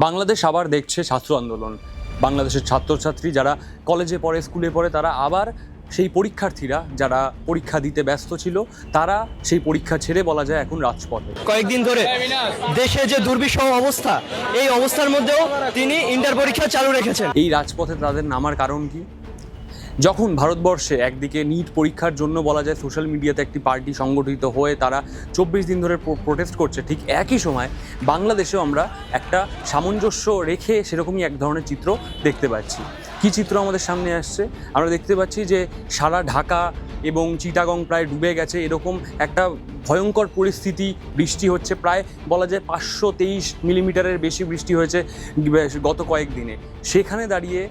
বাংলাদেশ আবার দেখছে ছাত্র আন্দোলন। বাংলাদেশের ছাত্রছাত্রী যারা কলেজে পড়ে, স্কুলে পড়ে, তারা আবার সেই পরীক্ষার্থীরা যারা পরীক্ষা দিতে ব্যস্ত ছিল, তারা সেই পরীক্ষা ছেড়ে বলা যায় এখন রাজপথে। কয়েকদিন ধরে দেশে যে দুর্বিষহ অবস্থা, এই অবস্থার মধ্যেও তিনি ইন্টার পরীক্ষা চালু রেখেছেন। এই রাজপথে তাদের নামার কারণ কি? যখন ভারতবর্ষে একদিকে নিট পরীক্ষার জন্য বলা যায় সোশ্যাল মিডিয়াতে একটি পার্টি সংগঠিত হয়ে তারা 24 দিন ধরে প্রোটেস্ট করছে, ঠিক একই সময় বাংলাদেশেও আমরা একটা সামঞ্জস্য রেখে সেরকমই এক ধরনের চিত্র দেখতে পাচ্ছি। কী চিত্র আমাদের সামনে আসছে? আমরা দেখতে পাচ্ছি যে সারা ঢাকা এবং চিটাগং প্রায় ডুবে গেছে, এরকম একটা ভয়ঙ্কর পরিস্থিতি। বৃষ্টি হচ্ছে, প্রায় বলা যায় 523 মিলিমিটারের বেশি বৃষ্টি হয়েছে গত কয়েকদিনে। সেখানে দাঁড়িয়ে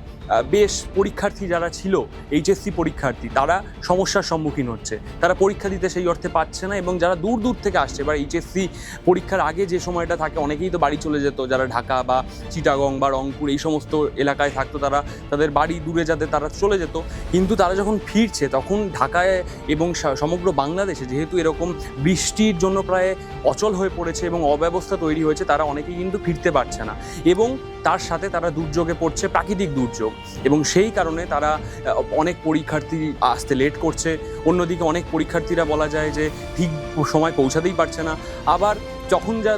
বেশ পরীক্ষার্থী যারা ছিল, এইচএসসি পরীক্ষার্থী, তারা সমস্যার সম্মুখীন হচ্ছে। তারা পরীক্ষা দিতে সেই অর্থে পাচ্ছে না, এবং যারা দূর দূর থেকে আসছে, এবার এইচএসসি পরীক্ষার আগে যে সময়টা থাকে অনেকেই তো বাড়ি চলে যেত, যারা ঢাকা বা চিটাগং বা রংপুর এই সমস্ত এলাকায় থাকতো, তারা তাদের বাড়ি দূরে যাতে তারা চলে যেত। কিন্তু তারা যখন ফিরছে তখন ঢাকায় এবং সমগ্র বাংলাদেশে যেহেতু এরকম বৃষ্টির জন্য প্রায় অচল হয়ে পড়েছে এবং অব্যবস্থা তৈরি হয়েছে, তারা অনেকেই কিন্তু ফিরতে পারছে না, এবং তার সাথে তারা দুর্যোগে পড়ছে, প্রাকৃতিক দুর্যোগ, এবং সেই কারণে তারা অনেক পরীক্ষার্থী আসতে লেট করছে। অন্যদিকে অনেক পরীক্ষার্থীরা বলা যায় যে ঠিক সময় পৌঁছাতেই পারছে না। আবার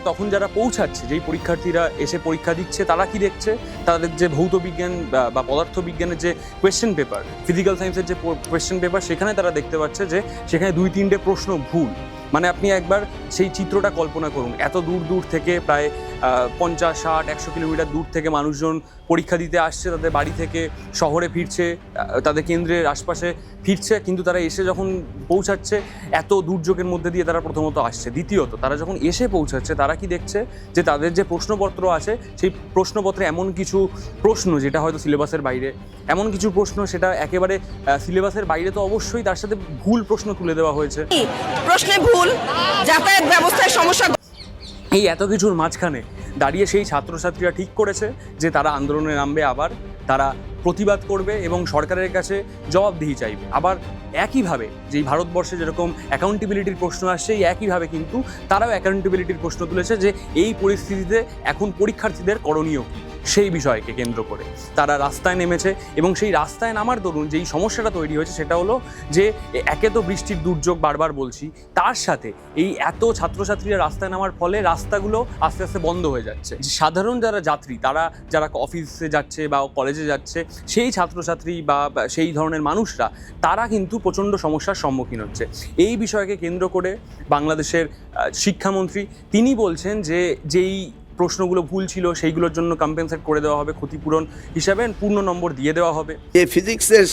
তখন যারা পৌঁছাচ্ছে, যেই পরীক্ষার্থীরা এসে পরীক্ষা দিচ্ছে, তারা কি দেখছে, তাদের যে ভৌত বিজ্ঞান বা পদার্থবিজ্ঞানের যে কোয়েশ্চেন পেপার, ফিজিক্যাল সায়েন্সের যে কোয়েশ্চেন পেপার, সেখানে তারা দেখতে পাচ্ছে যে সেখানে 2-3টে প্রশ্ন ভুল। মানে আপনি একবার সেই চিত্রটা কল্পনা করুন, এত দূর দূর থেকে প্রায় 50, 60, 100 কিলোমিটার দূর থেকে মানুষজন পরীক্ষা দিতে আসছে, তাদের বাড়ি থেকে শহরে ফিরছে, তাদের কেন্দ্রের আশপাশে ফিরছে, কিন্তু তারা এসে যখন পৌঁছাচ্ছে এত দুর্যোগের মধ্যে দিয়ে তারা প্রথমত আসছে। দ্বিতীয়ত, তারা যখন এসে পৌঁছাচ্ছে তারা কি দেখছে যে তাদের যে প্রশ্নপত্র আছে, সেই প্রশ্নপত্রে এমন কিছু প্রশ্ন যেটা হয়তো সিলেবাসের বাইরে, এমন কিছু প্রশ্ন সেটা একেবারে সিলেবাসের বাইরে, তো অবশ্যই তার সাথে ভুল প্রশ্ন তুলে দেওয়া হয়েছে, প্রশ্নে ভুল, যাতায়াত ব্যবস্থায় সমস্যা। এই এত কিছুর মাঝখানে দাঁড়িয়ে সেই ছাত্রছাত্রীরা ঠিক করেছে যে তারা আন্দোলনে নামবে, আবার তারা প্রতিবাদ করবে এবং সরকারের কাছে জবাবদিহি চাইবে। আবার একইভাবে যেই ভারতবর্ষে যেরকম অ্যাকাউন্টেবিলিটির প্রশ্ন আসছে, এই একইভাবে কিন্তু তারাও অ্যাকাউন্টেবিলিটির প্রশ্ন তুলেছে যে এই পরিস্থিতিতে এখন পরীক্ষার্থীদের করণীয় কী, সেই বিষয়কে কেন্দ্র করে তারা রাস্তায় নেমেছে। এবং সেই রাস্তায় নামার দরুন যেই সমস্যাটা তৈরি হয়েছে সেটা হলো যে একে তো বৃষ্টির দুর্যোগ বারবার বলছি, তার সাথে এই এত ছাত্রছাত্রীরা রাস্তায় নামার ফলে রাস্তাগুলো আস্তে আস্তে বন্ধ হয়ে যাচ্ছে। সাধারণ যারা যাত্রী, তারা যারা অফিসে যাচ্ছে বা কলেজে যাচ্ছে, সেই ছাত্রছাত্রী বা সেই ধরনের মানুষরা, তারা কিন্তু প্রচণ্ড সমস্যার সম্মুখীন হচ্ছে। এই বিষয়কে কেন্দ্র করে বাংলাদেশের শিক্ষামন্ত্রী তিনি বলছেন যে যেই প্রশ্নগুলো ভুল ছিল সেইগুলোর জন্য কম্পেনসেট করে দেওয়া হবে, ক্ষতিপূরণ হিসাবে পূর্ণ নম্বর দিয়ে দেওয়া হবে। যে ফিজিক্সের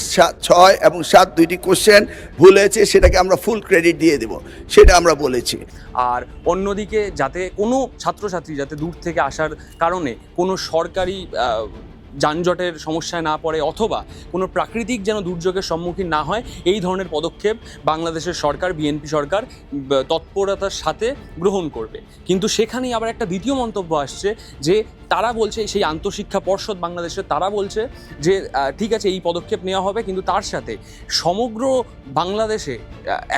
6 এবং 7 দুইটি কোশ্চেন ভুল হয়েছে, সেটাকে আমরা ফুল ক্রেডিট দিয়ে দেব, সেটা আমরা বলেছি। আর অন্যদিকে যাতে কোনো ছাত্রছাত্রী যাতে দূর থেকে আসার কারণে কোনো সরকারি যানজটের সমস্যায় না পড়ে, অথবা কোনো প্রাকৃতিক যেন দুর্যোগের সম্মুখীন না হয়, এই ধরনের পদক্ষেপ বাংলাদেশের সরকার, বিএনপি সরকার তৎপরতার সাথে গ্রহণ করবে। কিন্তু সেখানেই আবার একটা দ্বিতীয় মন্তব্য আসছে যে তারা বলছে, সেই আন্তঃশিক্ষা পর্ষদ বাংলাদেশের, তারা বলছে যে ঠিক আছে এই পদক্ষেপ নেওয়া হবে, কিন্তু তার সাথে সমগ্র বাংলাদেশে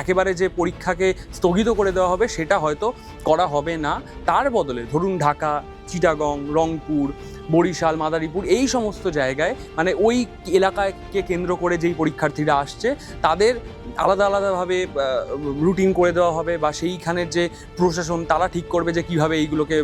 একেবারে যে পরীক্ষাকে স্থগিত করে দেওয়া হবে সেটা হয়তো করা হবে না। তার বদলে ধরুন ঢাকা, চিটাগং, রংপুর, বরিশাল, মাদারীপুর, এই সমস্ত জায়গায়, মানে ওই এলাকাকে কেন্দ্র করে যেই পরীক্ষার্থীরা আসছে, তাদের আলাদা আলাদাভাবে রুটিন করে দেওয়া হবে, বা সেইখানের যে প্রশাসন তারা ঠিক করবে যে কীভাবে এইগুলোকে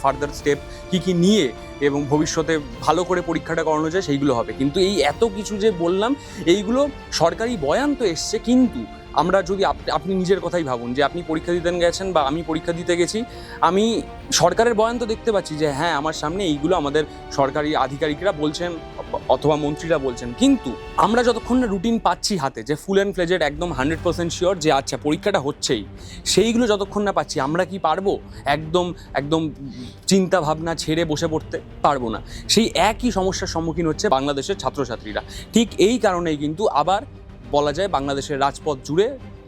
ফার্দার স্টেপ কী নিয়ে এবং ভবিষ্যতে ভালো করে পরীক্ষাটা করানো যায়, সেইগুলো হবে। কিন্তু এই এত কিছু যে বললাম, এইগুলো সরকারি বয়ান তো এসছে, কিন্তু আমরা যদি আপনি নিজের কথাই ভাবুন যে আপনি পরীক্ষা দিতে গেছেন বা আমি পরীক্ষা দিতে গেছি, আমি সরকারের বয়ান তো দেখতে পাচ্ছি যে হ্যাঁ আমার সামনে এইগুলো আমাদের সরকারি আধিকারিকরা বলছেন অথবা মন্ত্রীরা বলছেন, কিন্তু আমরা যতক্ষণ না রুটিন পাচ্ছি হাতে, যে ফুল অ্যান্ড ফ্লেজেড একদম 100% শিওর যে আচ্ছা পরীক্ষাটা হচ্ছেই, সেইগুলো যতক্ষণ না পাচ্ছি, আমরা কি পারবো একদম চিন্তা ভাবনা ছেড়ে বসে পড়তে? পারবো না। সেই একই সমস্যার সম্মুখীন হচ্ছে বাংলাদেশের ছাত্রছাত্রীরা। ঠিক এই কারণেই কিন্তু আবার বলা যায় বাংলাদেশের রাজপথ জুড়ে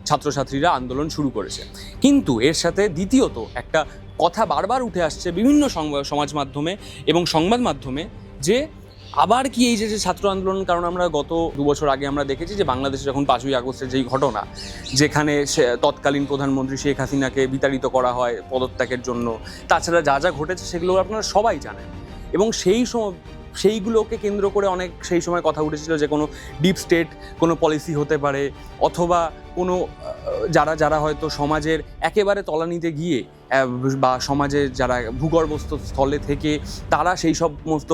ছাত্রছাত্রীরা আন্দোলন শুরু করেছে। কিন্তু এর সাথে দ্বিতীয়ত একটা কথা বারবার উঠে আসছে বিভিন্ন সমাজ মাধ্যমে এবং সংবাদ মাধ্যমে, যে আবার কি এই যে ছাত্র আন্দোলন, কারণ আমরা গত 2 বছর আগে আমরা দেখেছি যে বাংলাদেশে যখন 5ই আগস্টের যেই ঘটনা, যেখানে তৎকালীন প্রধানমন্ত্রী শেখ হাসিনাকে বিতাড়িত করা হয় পদত্যাগের জন্য, তাছাড়া যা যা ঘটেছে সেগুলো আপনারা সবাই জানেন। এবং সেইগুলোকে কেন্দ্র করে অনেক সেই সময় কথা উঠেছিল যে কোনো ডিপ স্টেট কোনো পলিসি হতে পারে, অথবা কোনো যারা হয়তো সমাজের একেবারে তলানিতে গিয়ে বা সমাজের যারা ভূগর্ভস্থ স্থলে থেকে তারা সেই সমস্ত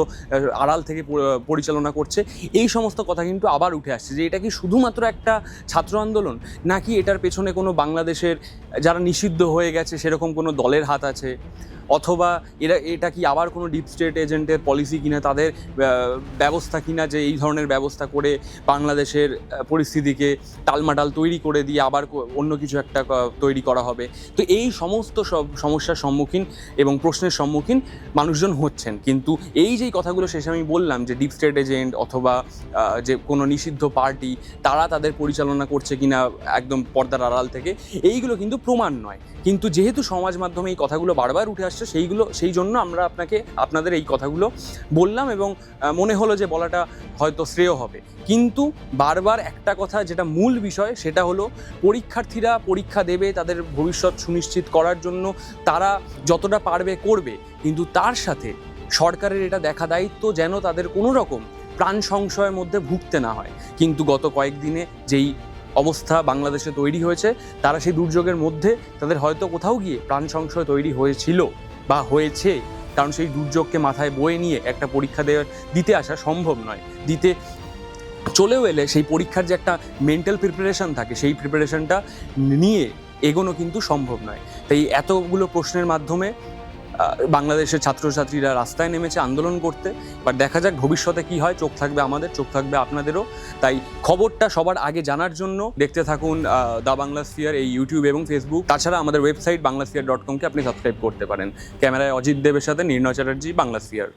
আড়াল থেকে পরিচালনা করছে, এই সমস্ত কথা কিন্তু আবার উঠে আসছে যে এটা কি শুধুমাত্র একটা ছাত্র আন্দোলন, নাকি এটার পেছনে কোনো বাংলাদেশের যারা নিষিদ্ধ হয়ে গেছে সেরকম কোনো দলের হাত আছে, অথবা এটা কি আবার কোনো ডিপ স্টেট এজেন্টের পলিসি কিনা, তাদের ব্যবস্থা কিনা যে এই ধরনের ব্যবস্থা করে বাংলাদেশের পরিস্থিতিকে টালমাটাল তৈরি করে দিয়ে আবার অন্য কিছু একটা তৈরি করা হবে। তো এই সমস্ত সব সমস্যার সম্মুখীন এবং প্রশ্নের সম্মুখীন মানুষজন হচ্ছেন। কিন্তু এই যেই কথাগুলো শেষে আমি বললাম যে ডিপ স্টেট এজেন্ট অথবা যে কোনো নিষিদ্ধ পার্টি তারা তাদের পরিচালনা করছে কিনা একদম পর্দার আড়াল থেকে, এইগুলো কিন্তু প্রমাণ নয়। কিন্তু যেহেতু সমাজ মাধ্যমে এই কথাগুলো বারবার উঠে আসছে, সেই জন্য আমরা আপনাদের এই কথাগুলো বললাম এবং মনে হলো যে বলাটা হয়তো শ্রেয় হবে। কিন্তু বারবার একটা কথা যেটা মূল বিষয়, সেটা হলো পরীক্ষার্থীরা পরীক্ষা দেবে, তাদের ভবিষ্যৎ সুনিশ্চিত করার জন্য তারা যতটা পারবে করবে, কিন্তু তার সাথে সরকারের এটা দেখা দায়িত্ব যেন তাদের কোনো রকম প্রাণ সংশয়ের মধ্যে ভুগতে না হয়। কিন্তু গত কয়েকদিনে যেই অবস্থা বাংলাদেশে তৈরি হয়েছে, তারা সেই দুর্যোগের মধ্যে তাদের হয়তো কোথাও গিয়ে প্রাণ সংশয় তৈরি হয়েছিল বা হয়েছে, কারণ সেই দুর্যোগকে মাথায় বয়ে নিয়ে একটা পরীক্ষা দিতে আসা সম্ভব নয়। দিতে চলেও এলে সেই পরীক্ষার যে একটা মেন্টাল প্রিপারেশন থাকে, সেই প্রিপারেশনটা নিয়ে এগোনো কিন্তু সম্ভব নয়। তাই এতগুলো প্রশ্নের মাধ্যমে বাংলাদেশের ছাত্রছাত্রীরা রাস্তায় নেমেছে আন্দোলন করতে। বাট দেখা যাক ভবিষ্যতে কি হয়, চোখ থাকবে আমাদের, চোখ থাকবে আপনাদেরও। তাই খবরটা সবার আগে জানার জন্য দেখতে থাকুন দ্য বাংলা স্ফিয়ার এই ইউটিউব এবং ফেসবুক। তাছাড়া আমাদের ওয়েবসাইট banglasphere.com কে আপনি সাবস্ক্রাইব করতে পারেন। ক্যামেরায় অজিত দেবের সাথে নির্ণয় চ্যাটার্জি, বাংলা স্ফিয়ার।